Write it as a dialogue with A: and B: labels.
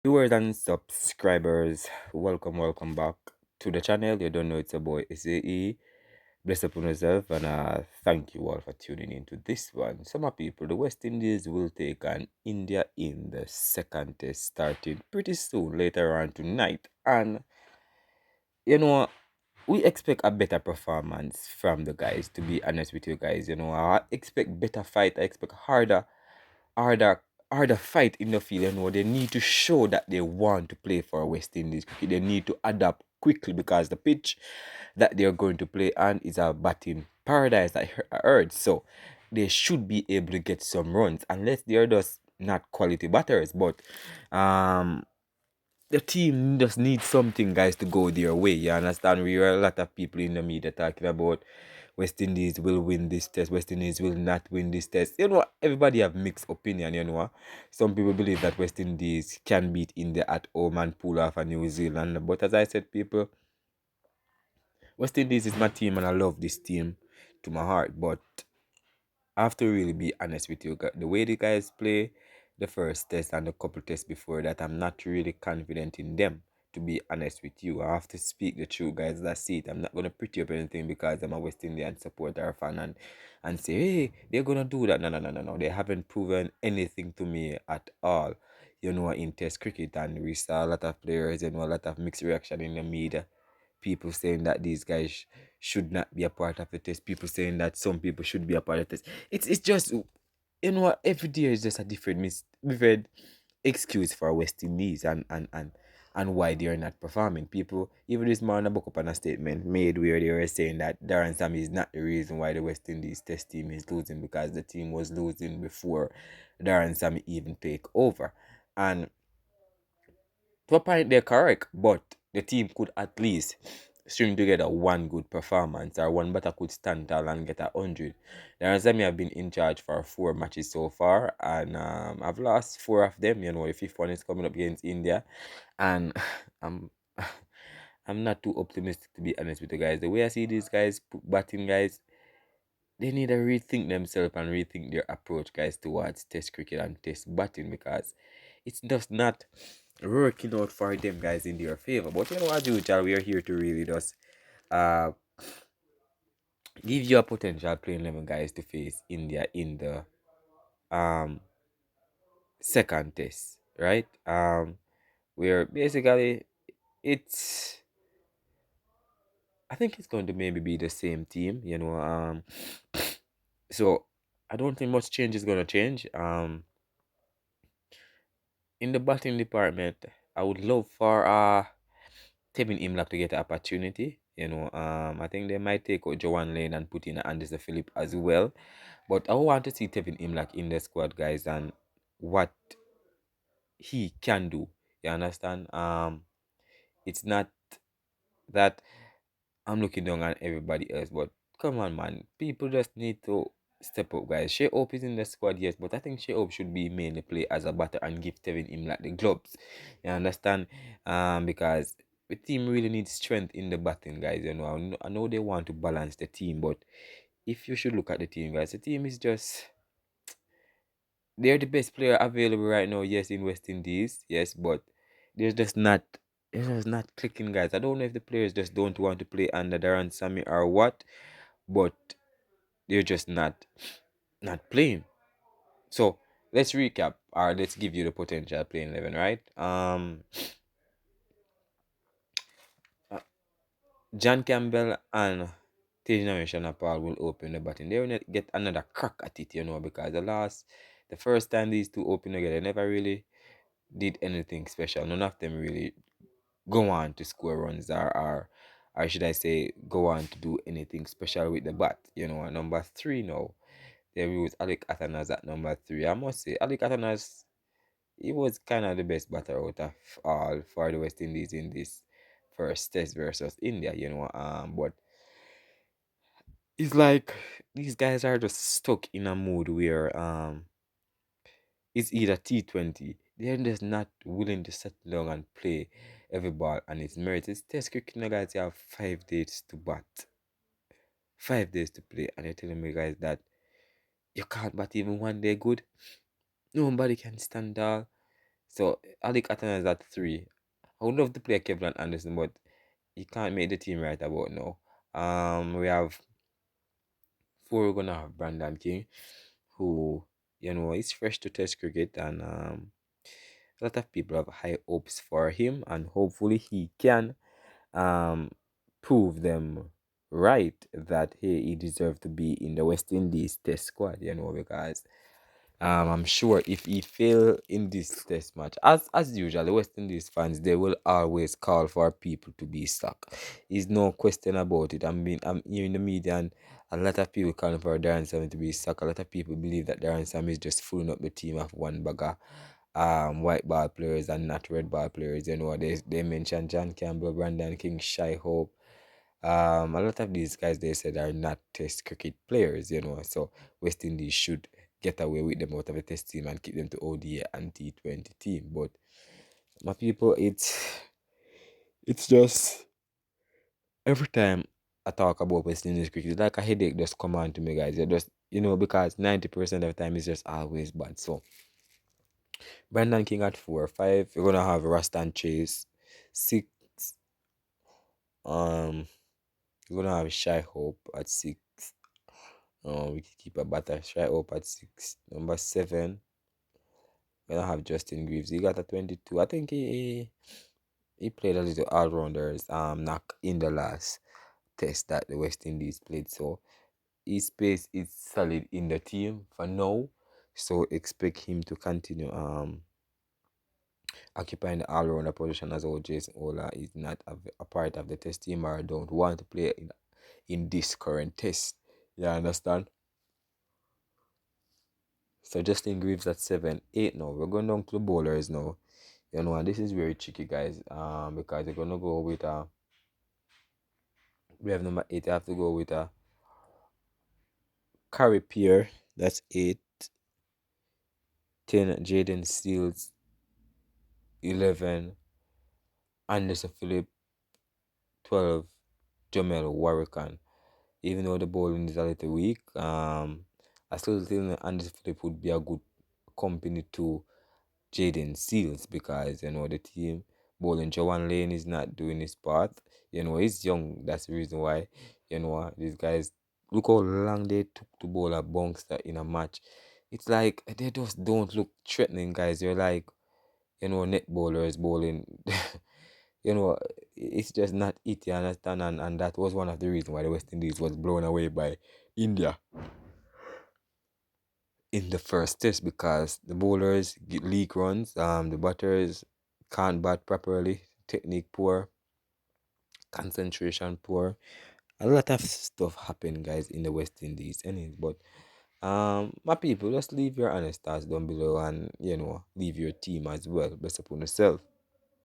A: Viewers and subscribers, welcome back to the channel. You don't know it's a boy SAE. Bless upon yourself and thank you all for tuning into this one. Some people, the West Indies will take on India in the second test starting pretty soon later on tonight. And you know, we expect a better performance from the guys, to be honest with you guys. I expect better fight, I expect harder harder fight in the field. They need to show that they want to play for West Indies cricket. They need to adapt quickly because the pitch that they're going to play on is a batting paradise, I heard. So they should be able to get some runs unless they're just not quality batters. But um the team just needs something, guys, to go their way. You understand? We hear a lot of people in the media talking about West Indies will win this test, West Indies will not win this test. Everybody have mixed opinion. Some people believe that West Indies can beat India at home and pull off a New Zealand. But as I said, people, West Indies is my team and I love this team to my heart. But I have to really be honest with you. The way the guys play the first test and a couple tests before that, I'm not really confident in them. To be honest with you, I have to speak the truth, guys. That's it. I'm not gonna pretty up anything because I'm a West Indian supporter fan and say, hey, they're gonna do that. No. They haven't proven anything to me at all. In test cricket, and we saw a lot of players, a lot of mixed reaction in the media, people saying that these guys should not be a part of the test. People saying that some people should be a part of the test. It's just every day is just a different excuse for West Indies and why they are not performing. People, even this morning, I book up on a statement made where they were saying that Darren Sammy is not the reason why the West Indies test team is losing, because the team was losing before Darren Sammy even take over. And to a point, they're correct, but the team could at least string together one good performance, or one better could stand tall and get 100. The Razami have been in charge for 4 matches so far, and I've lost four of them. The fifth one is coming up against India, and I'm I'm not too optimistic, to be honest with you guys. The way I see these guys batting, guys, they need to rethink themselves and rethink their approach, guys, towards test cricket and test batting, because it's just not working out for them, guys, in their favor. But as usual, we are here to really just uh give you a potential playing 11, guys, to face India in the um second test, right? Where basically it's I think it's going to maybe be the same team. So I don't think much change is gonna change. In the batting department, I would love for Tevin Imlak to get an opportunity. I think they might take out Joanne Lane and put in Anderson Phillip as well. But I want to see Tevin Imlak in the squad, guys, and what he can do. You understand? It's not that I'm looking down on everybody else, but come on, man. People just need to step up, guys. Shea Hope is in the squad, yes, but I think Shea Hope should be mainly play as a batter and give Tevin him like the gloves. You understand? Because the team really needs strength in the batting, guys. I know they want to balance the team, but if you should look at the team, guys, the team is just they're the best player available right now, yes, in West Indies, yes, but there's just not it's just not clicking, guys. I don't know if the players just don't want to play under Darren Sammy or what, but they're just not playing. So let's recap, or let's give you the potential playing 11, right? Uh, John Campbell and Tejana Shanapal will open the batting. They will get another crack at it, because the first time these two opened together, they never really did anything special. None of them really go on to score runs, or should I say go on to do anything special with the bat. At number three now, they use Alec Athanas at number three. I must say Alec Athanas, he was kind of the best batter out of all for the West Indies in this first test versus India. But it's like these guys are just stuck in a mood where it's either T20. They're just not willing to settle down and play every ball and its merits. It's test cricket, guys. You have 5 days to bat, 5 days to play, and you're telling me, guys, that you can't bat even one day good. Nobody can stand tall. So Alec Athena is at 3. I would love to play Kevin Anderson, but he can't make the team right about now. We have 4. We're gonna have Brandon King, who is fresh to Test cricket, and a lot of people have high hopes for him, and hopefully he can um prove them right that he deserves to be in the West Indies Test squad. Because I'm sure if he fail in this test match, as usual, the West Indies fans, they will always call for people to be stuck. There's no question about it. I'm hearing the media, and a lot of people calling for Darren Sam to be stuck. A lot of people believe that Darren Sam is just fooling up the team of one bagger white ball players and not red ball players. They mentioned John Campbell, Brandon King, Shy Hope. A lot of these guys they said are not test cricket players, so West Indies should get away with them out of the test team and keep them to ODA and T20 team. But my people, it's just every time I talk about West Indies cricket, it's like a headache just come on to me, guys. You just because 90% of the time it's just always bad. So Brandon King at 4, 5. You're gonna have Rastan Chase 6. Um, you're gonna have Shy Hope at 6. We can keep a batter Shy Hope at 6. Number 7. We're gonna have Justin Greaves. He got a 22. I think he played a little all rounders knock in the last test that the West Indies played. So his pace is solid in the team for now. So expect him to continue occupying the all-rounder position as old Jason Ola is not a part of the test team or don't want to play in this current test. You understand? So Justin Greaves at 7, 8 now. We're going down to the bowlers now. And this is very tricky, guys. Because we're gonna go with we have number 8. I have to go with Carrie Pierre. That's 8. 10 Jaden Seals. 11 Anderson Phillip. 12 Jamel Warrican. Even though the bowling is a little weak, I still think Anderson Phillip would be a good company to Jaden Seals because the team bowling Joan Lane is not doing his part. He's young. That's the reason why these guys look how long they took to bowl a bongster in a match. It's like they just don't look threatening, guys. They're like net bowlers bowling. you know, it's just not it, you understand? And that was one of the reasons why the West Indies was blown away by India in the first test because the bowlers get leak runs, the batters can't bat properly, technique poor, concentration poor. A lot of stuff happened, guys, in the West Indies, anyways. But my people, just leave your honest thoughts down below and leave your team as well. Best upon yourself.